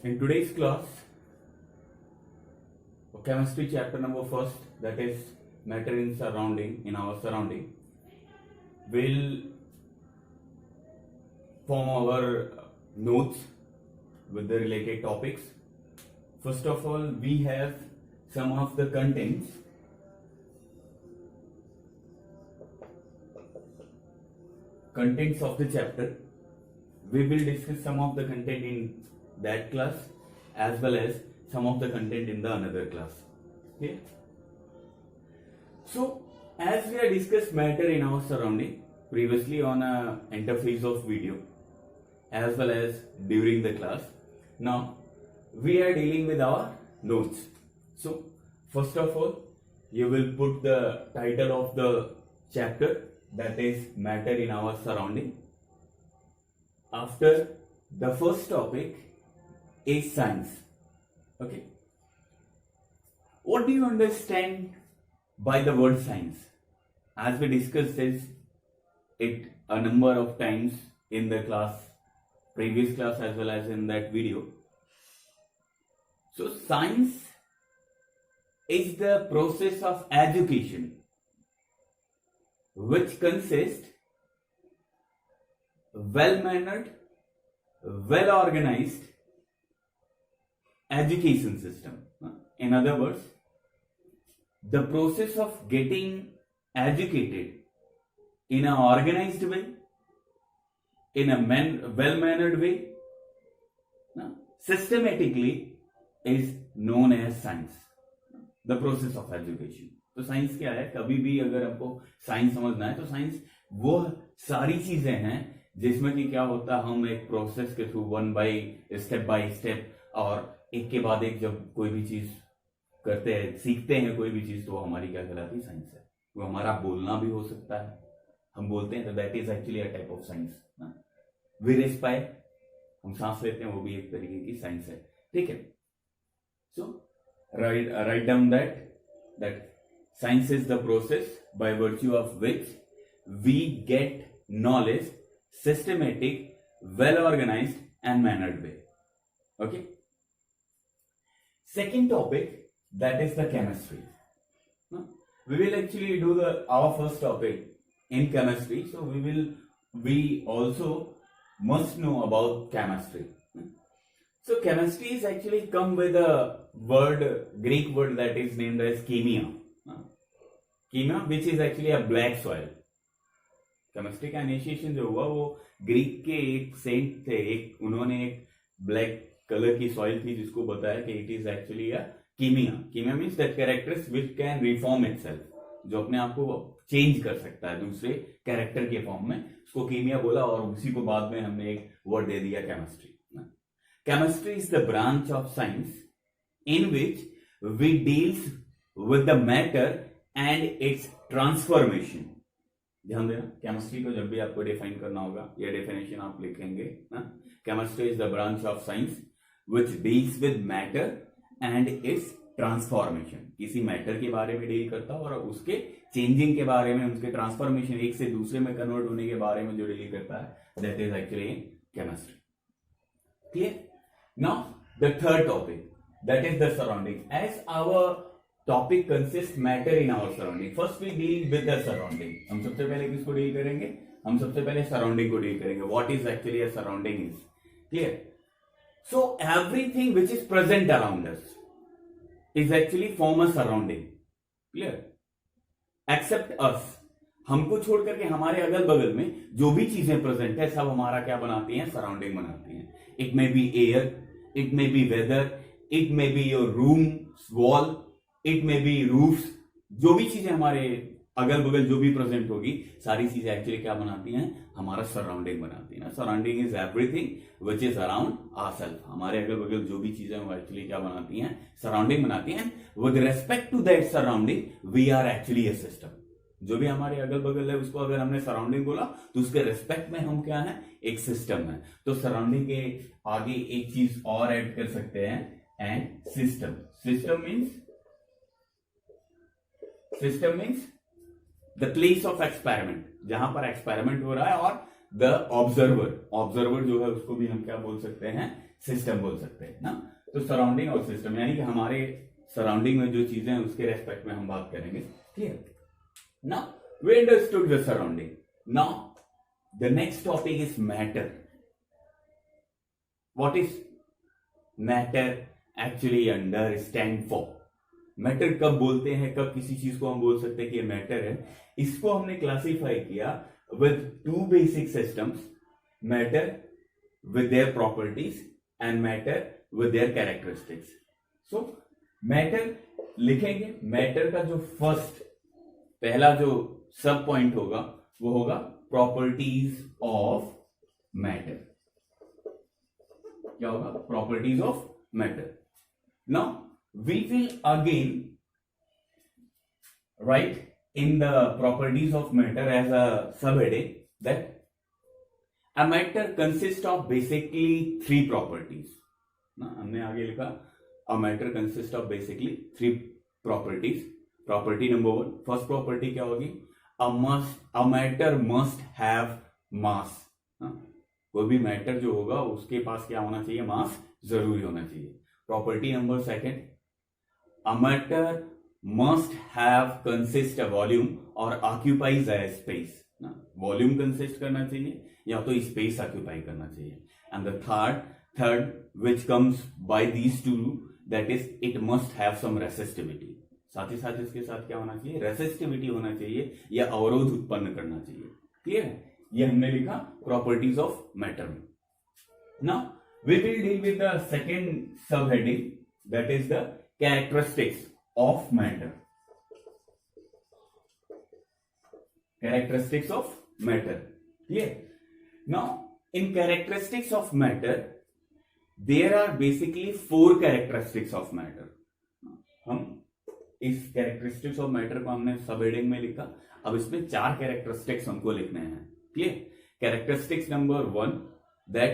In today's class, chemistry chapter number first, that is matter in our surrounding, will form our notes with the related topics. First of all, we have some of the contents of the chapter. We will discuss some of the content in that class as well as some of the content in the another class. Okay. So, as we have discussed matter in our surrounding previously on a interface of video as well as during the class, now we are dealing with our notes. So, first of all, you will put the title of the chapter, that is matter in our surrounding. After, the first topic is science. Okay. What do you understand by the word science? As we discussed it a number of times in the class, previous class as well as in that video. So science is the process of education which consists well-mannered, well-organized education system. In other words, the process of getting educated in an organized way, in a well-mannered way, systematically is known as science. The process of education. तो science क्या है? कभी भी अगर आपको science समझना है तो साइंस वो सारी चीजें हैं जिसमें कि क्या होता है, हम एक प्रोसेस के थ्रू स्टेप बाय स्टेप और एक के बाद एक जब कोई भी चीज करते हैं, सीखते हैं कोई भी चीज, तो हमारी क्या कहलाती है? साइंस है। वो हमारा बोलना भी हो सकता है, हम बोलते हैं तो that is actually a type of science. We respire, हम सांस लेते हैं, वो भी एक तरीके की साइंस है। ठीक है। So write down that science is the process by virtue of which we get knowledge systematic, well organized and mannered way. Okay. Second topic, that is the chemistry. We will actually do our first topic in chemistry. So we also must know about chemistry. So chemistry is actually come with a Greek word that is named as chemia. कीमिया which is actually a black soil. Chemistry का initiation जो हुआ वो Greek के एक Saint थे, उन्होंने एक ब्लैक कलर की सॉइल थी जिसको बताया कि इट इज एक्चुअली अ कीमिया। कीमिया means that characters which can reform itself, जो अपने आप को चेंज कर सकता है दूसरे कैरेक्टर के फॉर्म में, उसको कीमिया बोला और उसी को बाद में हमने एक वर्ड दे दिया chemistry. Chemistry is the branch of science in which we deals with the matter and its transformation. ध्यान देना, केमिस्ट्री को जब भी आपको डिफाइन करना होगा, यह डेफिनेशन आप लिखेंगे। Chemistry is the branch of science which deals with matter and its transformation. किसी मैटर के बारे में डील करता है और उसके चेंजिंग के बारे में, उसके ट्रांसफॉर्मेशन, एक से दूसरे में कन्वर्ट होने के बारे में जो डील करता है, that is actually chemistry. Clear? Now the third topic, that is the surrounding. As our topic consist matter in our surrounding, first we deal with the surrounding. हम सबसे पहले किसको डील करेंगे? हम सबसे पहले सराउंडिंग को डील करेंगे। What is actually a surrounding is clear. So everything which is present around us is actually form a surrounding. Clear? Except us, हमको छोड़ करके हमारे अगल बगल में जो भी चीजें प्रेजेंट है सब हमारा क्या बनाती हैं? सराउंडिंग बनाती हैं। It may be air, it may be weather, it may be your room wall, it may be roofs, जो भी चीजें हमारे अगल बगल जो भी प्रेजेंट होगी, सारी चीजें एक्चुअली क्या बनाती हैं? हमारा सराउंडिंग बनाती है। Surrounding is everything which is around ourself. हमारे अगल बगल जो भी चीजें वो एक्चुअली क्या बनाती हैं? सराउंडिंग बनाती हैं। With respect to that surrounding we are actually a system. जो भी हमारे अगल बगल है उसको अगर हमने सराउंडिंग बोला तो उसके रेस्पेक्ट में हम क्या है? एक सिस्टम है। तो सराउंडिंग के आगे एक चीज और ऐड कर सकते हैं, and system. System means the place of experiment, जहां पर एक्सपेरिमेंट हो रहा है और द ऑब्जर्वर जो है उसको भी हम क्या बोल सकते हैं, सिस्टम बोल सकते हैं ना। तो सराउंडिंग और सिस्टम यानी कि हमारे सराउंडिंग में जो चीजें हैं उसके रेस्पेक्ट में हम बात करेंगे। Clear? Now we understood the surrounding. Now the next topic is matter. What is matter actually understand for? Matter कब बोलते हैं, कब किसी चीज को हम बोल सकते हैं कि ये मैटर है, इसको हमने क्लासिफाई किया with two basic systems, matter with their properties and matter with their characteristics. So matter लिखेंगे, matter का जो पहला जो सब पॉइंट होगा वो होगा properties of matter। क्या होगा? properties of matter। Now we will again write in the properties of matter as a subheading that a matter consists of basically three properties। ना हमने आगे लिखा a matter consists of basically three properties। property number 1, first property क्या होगी? a matter must have mass। कोई भी matter जो होगा उसके पास क्या होना चाहिए? मास जरूरी होना चाहिए। Property number 2, a matter must have consist a volume or occupies a space। ना वॉल्यूम कंसिस्ट करना चाहिए या तो स्पेस ऑक्यूपाई करना चाहिए। And the third which comes by these two, that is it must have some resistivity. साथ ही साथ इसके साथ क्या होना चाहिए? रेसिस्टिविटी होना चाहिए या अवरोध उत्पन्न करना चाहिए। क्लियर है? ये हमने लिखा प्रॉपर्टीज ऑफ मैटर में। Now we will deal with the second sub heading, that is the characteristics of matter। characteristics of matter। clear? Now in characteristics of matter there are basically 4 characteristics of matter। हम इस characteristics of matter को हमने सब heading में लिखा, अब इसमें 4 characteristics हमको लिखने हैं। clear? characteristics number 1, that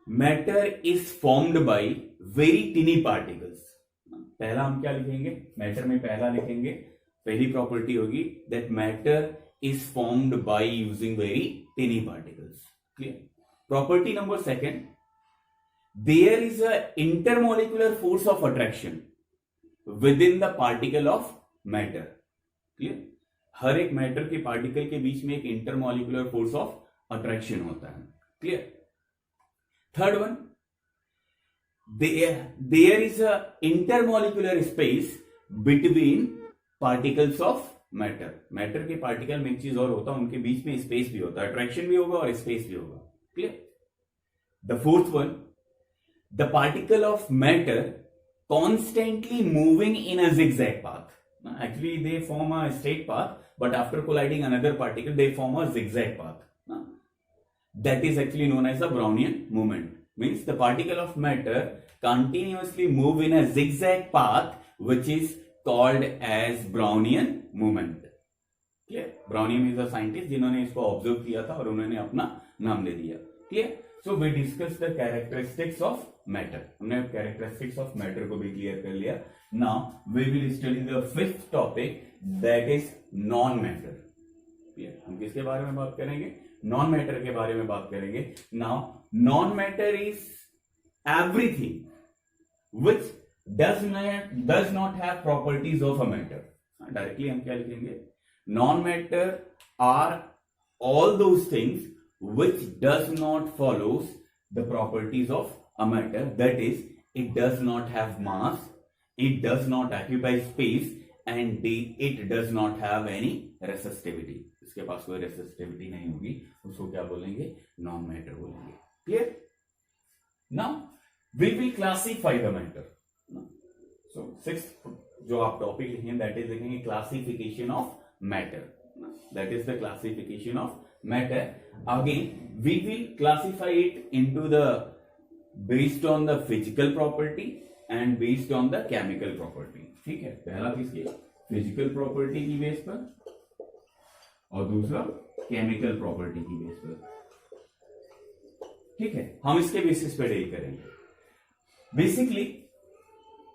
matter is formed by very tiny particles। पहला हम क्या लिखेंगे? मैटर में पहला लिखेंगे, पहली प्रॉपर्टी होगी that matter is formed by using very tiny particles. Clear? Property number 2, there is a intermolecular force of attraction within the particle of matter. Clear? हर एक मैटर के पार्टिकल के बीच में एक इंटरमोलिकुलर फोर्स ऑफ अट्रैक्शन होता है। Clear? Third one, there is a intermolecular space between particles of matter। Matter के particle में एक चीज और होता है, उनके बीच में स्पेस भी होता है, अट्रैक्शन भी होगा और स्पेस भी होगा। Clear? The fourth one, the particle of matter constantly moving in a zigzag path। Actually they form a straight path, but after colliding another particle they form a zigzag path। That is actually known as a Brownian movement. means the particle of matter continuously move in a zigzag path which is called as Brownian movement। clear? Brownian is a scientist जिन्होंने इसको observe किया था और उन्होंने अपना नाम दे दिया। Clear? So we discuss the characteristics of matter. हमने कैरेक्टरिस्टिक्स ऑफ मैटर को भी क्लियर कर लिया। Now we will study the fifth topic, that is non matter. Clear? हम किसके बारे में बात करेंगे? नॉन मैटर के बारे में बात करेंगे। Now non matter is everything which does not have properties of a matter. Directly हम क्या लिखेंगे? Non matter are all those things which does not follows the properties of a matter. That is it does not have mass, it does not occupy space and it does not have any resistivity। इसके पास कोई resistivity नहीं होगी, उसको क्या बोलेंगे? Non matter बोलेंगे। Clear? Now we will classify the matter. So sixth जो आप टॉपिक लिखेंगे दैट इज लिखेंगे classification of matter. That is the classification of matter. Again we will classify it into the based on the physical property and based on the chemical property. ठीक है? पहला किसकी? Physical property की base पर और दूसरा chemical property की base पर। ठीक है? हम इसके बेसिस पे डील करेंगे। बेसिकली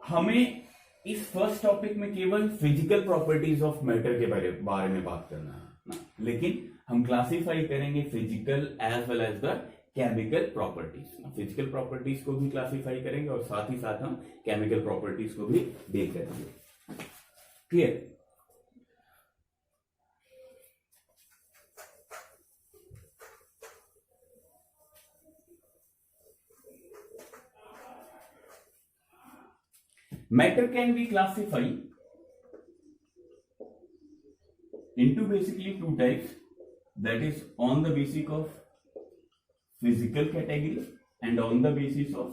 हमें इस फर्स्ट टॉपिक में केवल फिजिकल प्रॉपर्टीज ऑफ मैटर के बारे में बात करना है ना, लेकिन हम क्लासिफाई करेंगे physical as well as the chemical properties. Physical properties को भी क्लासिफाई करेंगे और साथ ही साथ हम केमिकल प्रॉपर्टीज को भी डील करेंगे। Clear? Matter can be classified into basically two types, that is on the basis of physical category and on the basis of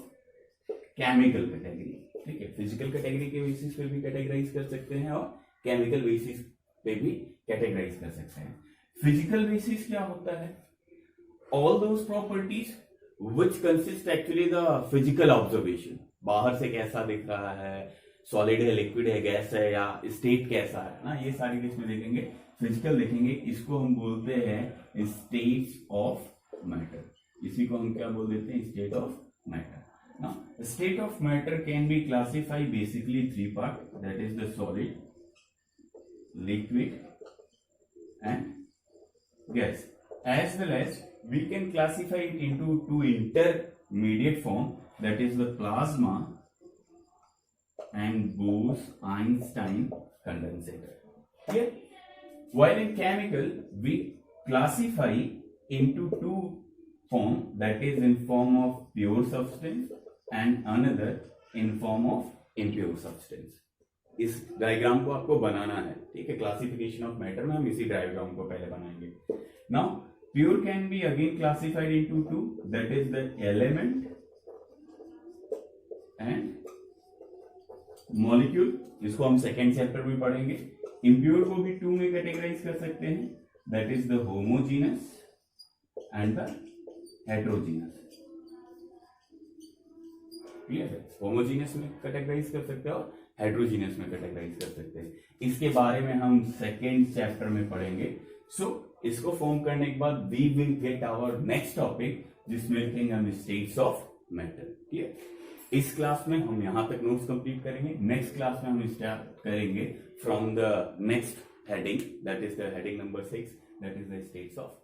chemical category। ठीक है, फिजिकल कैटेगरी के बेसिस पे भी कैटेगराइज कर सकते हैं और केमिकल बेसिस पे भी कैटेगराइज कर सकते हैं। फिजिकल बेसिस क्या होता है? All those properties which consist actually the physical observation, बाहर से कैसा दिख रहा है, सॉलिड है, लिक्विड है, गैस है, या स्टेट कैसा है ना, ये सारी चीज में देखेंगे, फिजिकल देखेंगे। इसको हम बोलते हैं स्टेट्स ऑफ मैटर। इसी को हम क्या बोल देते हैं? स्टेट ऑफ मैटर ना। State of matter can be classify basically three part, that is the solid, liquid and gas, as well as we can classify it into two intermediate form, that is the plasma and Bose-Einstein condensator. Here, while in chemical we classify into two form, that is in form of pure substance and another in form of impure substance. इस diagram को आपको बनाना है, ठीक है। Classification of matter में हम इसी diagram को पहले बनाएंगे। Now pure can be again classified into two, that is the element and molecule। इसको हम सेकेंड चैप्टर में पढ़ेंगे। impure को भी टू में कैटेगराइज कर सकते हैं, that is the homogeneous and the heterogeneous। Clear है? होमोजीनियस में कैटेगराइज कर सकते हैं और हेट्रोजीनियस में कैटेगराइज कर सकते हैं। इसके बारे में हम सेकेंड चैप्टर में पढ़ेंगे। सो इसको फॉर्म करने के बाद we will get our next topic, जिसमें लिखेंगे हम स्टेट्स ऑफ मैटर। ठीक है, इस क्लास में हम यहां तक नोट्स कंप्लीट करेंगे। नेक्स्ट क्लास में हम स्टार्ट करेंगे from the next heading, that is the heading number 6, that is the states of